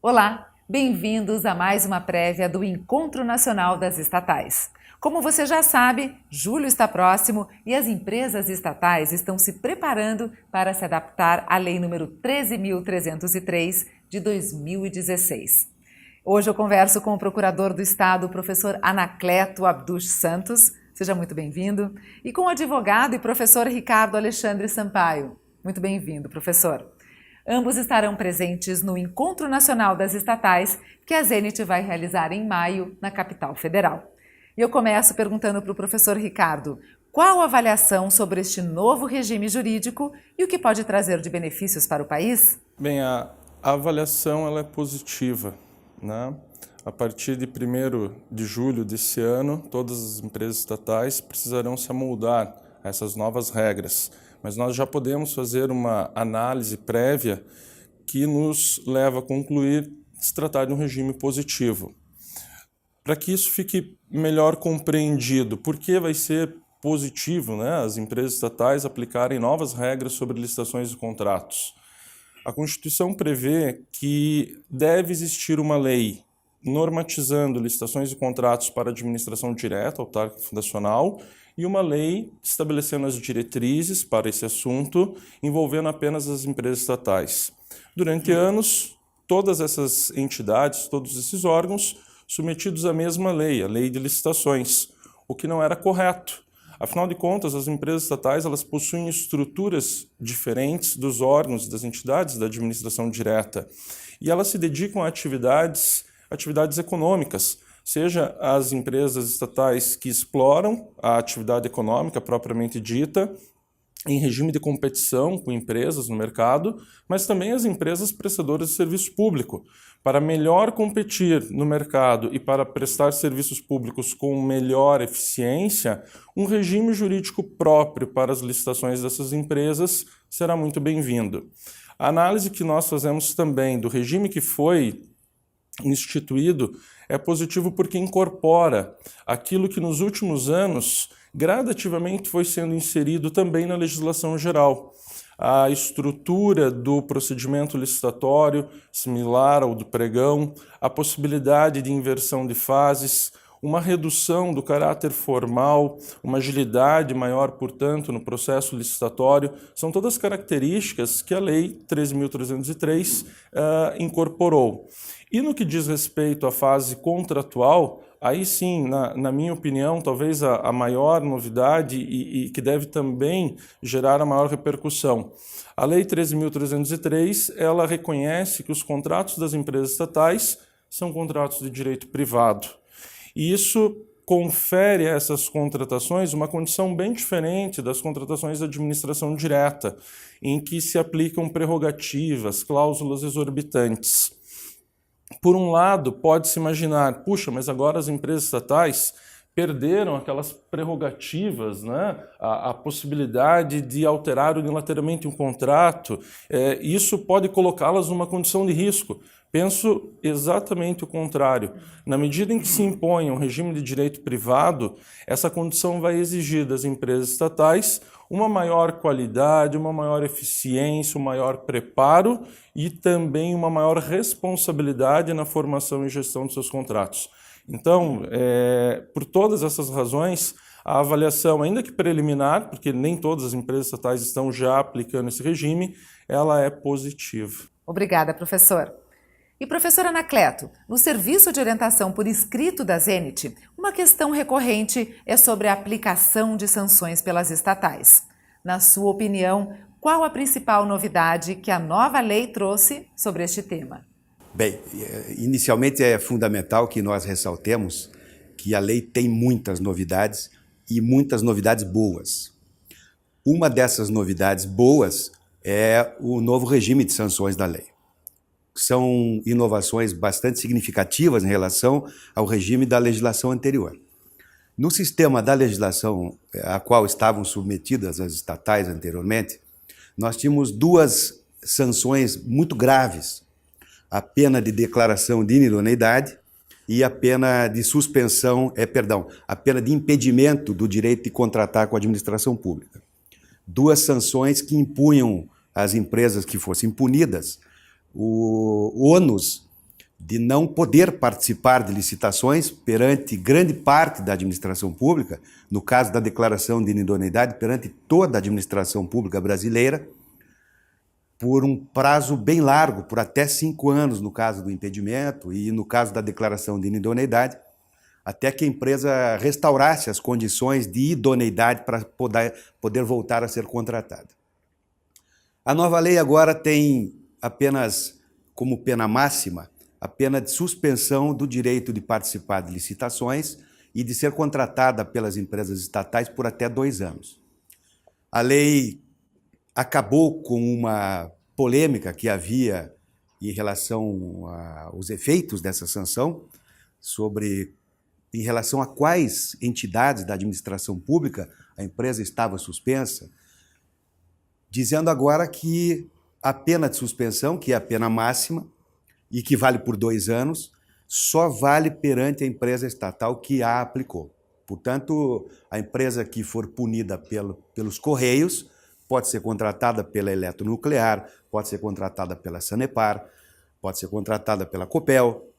Olá, bem-vindos a mais uma prévia do Encontro Nacional das Estatais. Como você já sabe, julho está próximo e as empresas estatais estão se preparando para se adaptar à Lei nº 13.303 de 2016. Hoje eu converso com o Procurador do Estado, o professor Anacleto Abduch Santos, seja muito bem-vindo, e com o advogado e professor Ricardo Alexandre Sampaio. Muito bem-vindo, professor. Ambos estarão presentes no Encontro Nacional das Estatais, que a Zenit vai realizar em maio, na capital federal. E eu começo perguntando para o professor Ricardo, qual a avaliação sobre este novo regime jurídico e o que pode trazer de benefícios para o país? Bem, a avaliação ela é positiva, né? A partir de 1º de julho desse ano, todas as empresas estatais precisarão se amoldar a essas novas regras. Mas nós já podemos fazer uma análise prévia que nos leva a concluir se tratar de um regime positivo. Para que isso fique melhor compreendido, por que vai ser positivo, né, as empresas estatais aplicarem novas regras sobre licitações e contratos? A Constituição prevê que deve existir uma lei normatizando licitações e contratos para administração direta, autárquica e fundacional, e uma lei estabelecendo as diretrizes para esse assunto, envolvendo apenas as empresas estatais. Durante anos, todas essas entidades, todos esses órgãos, submetidos à mesma lei, a lei de licitações, o que não era correto. Afinal de contas, as empresas estatais elas possuem estruturas diferentes dos órgãos, das entidades da administração direta, e elas se dedicam a atividades econômicas, seja as empresas estatais que exploram a atividade econômica propriamente dita, em regime de competição com empresas no mercado, mas também as empresas prestadoras de serviço público. Para melhor competir no mercado e para prestar serviços públicos com melhor eficiência, um regime jurídico próprio para as licitações dessas empresas será muito bem-vindo. A análise que nós fazemos também do regime que foi instituído é positivo porque incorpora aquilo que nos últimos anos gradativamente foi sendo inserido também na legislação geral. A estrutura do procedimento licitatório, similar ao do pregão, a possibilidade de inversão de fases, uma redução do caráter formal, uma agilidade maior, portanto, no processo licitatório, são todas características que a Lei 13.303 incorporou. E no que diz respeito à fase contratual, aí sim, na minha opinião, talvez a maior novidade e que deve também gerar a maior repercussão. A Lei 13.303, ela reconhece que os contratos das empresas estatais são contratos de direito privado. E isso confere a essas contratações uma condição bem diferente das contratações da administração direta, em que se aplicam prerrogativas, cláusulas exorbitantes. Por um lado, pode-se imaginar, puxa, mas agora as empresas estatais perderam aquelas prerrogativas, né? A possibilidade de alterar unilateralmente um contrato, isso pode colocá-las numa condição de risco. Penso exatamente o contrário. Na medida em que se impõe um regime de direito privado, essa condição vai exigir das empresas estatais uma maior qualidade, uma maior eficiência, um maior preparo e também uma maior responsabilidade na formação e gestão dos seus contratos. Então, por todas essas razões, a avaliação, ainda que preliminar, porque nem todas as empresas estatais estão já aplicando esse regime, ela é positiva. Obrigada, professor. E professor Anacleto, no serviço de orientação por escrito da Zenit, uma questão recorrente é sobre a aplicação de sanções pelas estatais. Na sua opinião, qual a principal novidade que a nova lei trouxe sobre este tema? Bem, inicialmente é fundamental que nós ressaltemos que a lei tem muitas novidades e muitas novidades boas. Uma dessas novidades boas é o novo regime de sanções da lei. São inovações bastante significativas em relação ao regime da legislação anterior. No sistema da legislação a qual estavam submetidas as estatais anteriormente, nós tínhamos duas sanções muito graves: a pena de declaração de inidoneidade e a pena de suspensão, a pena de impedimento do direito de contratar com a administração pública. Duas sanções que impunham às empresas que fossem punidas o ônus de não poder participar de licitações perante grande parte da administração pública, no caso da declaração de inidoneidade, perante toda a administração pública brasileira, por um prazo bem largo, por até 5 anos no caso do impedimento e no caso da declaração de inidoneidade, até que a empresa restaurasse as condições de idoneidade para poder voltar a ser contratada. A nova lei agora tem apenas como pena máxima a pena de suspensão do direito de participar de licitações e de ser contratada pelas empresas estatais por até 2 anos. A lei acabou com uma polêmica que havia em relação aos efeitos dessa sanção, em relação a quais entidades da administração pública a empresa estava suspensa, dizendo agora que a pena de suspensão, que é a pena máxima, e que vale por 2 anos, só vale perante a empresa estatal que a aplicou. Portanto, a empresa que for punida pelos Correios pode ser contratada pela Eletronuclear, pode ser contratada pela Sanepar, pode ser contratada pela Copel,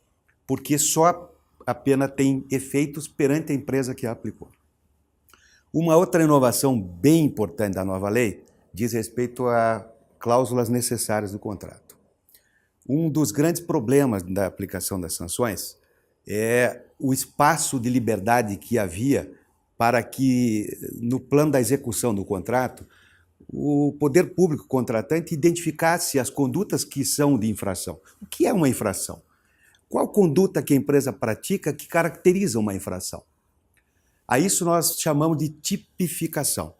porque só a pena tem efeitos perante a empresa que a aplicou. Uma outra inovação bem importante da nova lei diz respeito a cláusulas necessárias do contrato. Um dos grandes problemas da aplicação das sanções é o espaço de liberdade que havia para que, no plano da execução do contrato, o poder público contratante identificasse as condutas que são de infração. O que é uma infração? Qual conduta que a empresa pratica que caracteriza uma infração? A isso nós chamamos de tipificação.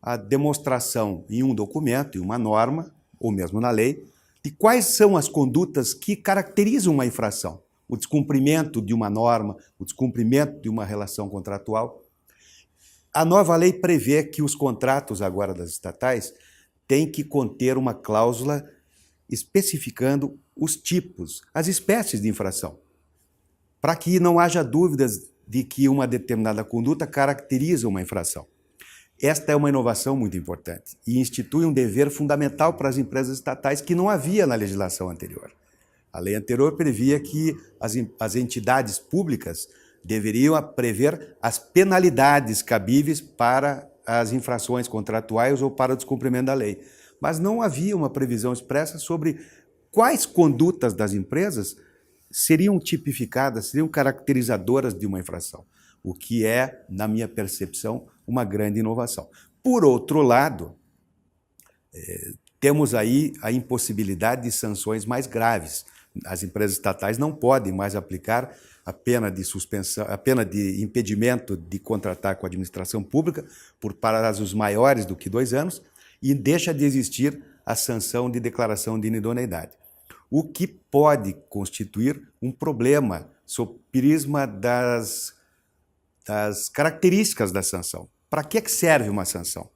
A demonstração em um documento, em uma norma, ou mesmo na lei, de quais são as condutas que caracterizam uma infração. O descumprimento de uma norma, o descumprimento de uma relação contratual. A nova lei prevê que os contratos agora das estatais têm que conter uma cláusula especificando os tipos, as espécies de infração, para que não haja dúvidas de que uma determinada conduta caracteriza uma infração. Esta é uma inovação muito importante e institui um dever fundamental para as empresas estatais que não havia na legislação anterior. A lei anterior previa que as entidades públicas deveriam prever as penalidades cabíveis para as infrações contratuais ou para o descumprimento da lei. Mas não havia uma previsão expressa sobre quais condutas das empresas seriam tipificadas, seriam caracterizadoras de uma infração, o que é, na minha percepção, uma grande inovação. Por outro lado, temos aí a impossibilidade de sanções mais graves. As empresas estatais não podem mais aplicar a pena de suspensão, a pena de impedimento de contratar com a administração pública por prazos maiores do que 2 anos e deixa de existir a sanção de declaração de inidoneidade, o que pode constituir um problema sob o prisma das características da sanção. Para que serve uma sanção?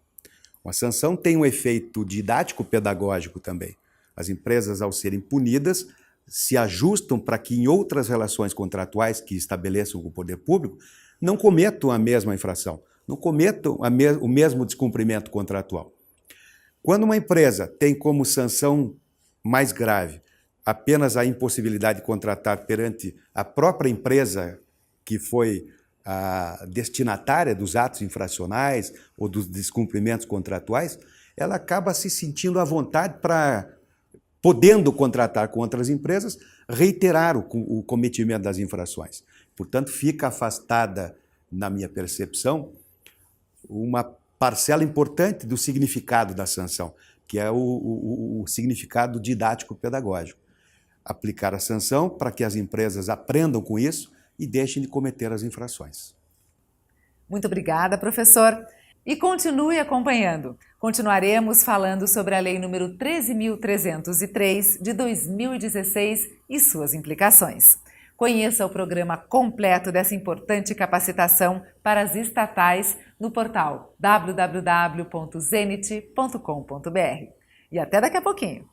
Uma sanção tem um efeito didático-pedagógico também. As empresas, ao serem punidas, se ajustam para que em outras relações contratuais que estabeleçam com o poder público não cometam a mesma infração, não cometam o mesmo descumprimento contratual. Quando uma empresa tem como sanção mais grave apenas a impossibilidade de contratar perante a própria empresa que foi a destinatária dos atos infracionais ou dos descumprimentos contratuais, ela acaba se sentindo à vontade para, podendo contratar com outras empresas, reiterar o cometimento das infrações. Portanto, fica afastada, na minha percepção, uma parcela importante do significado da sanção, que é o significado didático-pedagógico. Aplicar a sanção para que as empresas aprendam com isso e deixem de cometer as infrações. Muito obrigada, professor. E continue acompanhando. Continuaremos falando sobre a Lei nº 13.303 de 2016 e suas implicações. Conheça o programa completo dessa importante capacitação para as estatais no portal www.zenit.com.br. E até daqui a pouquinho!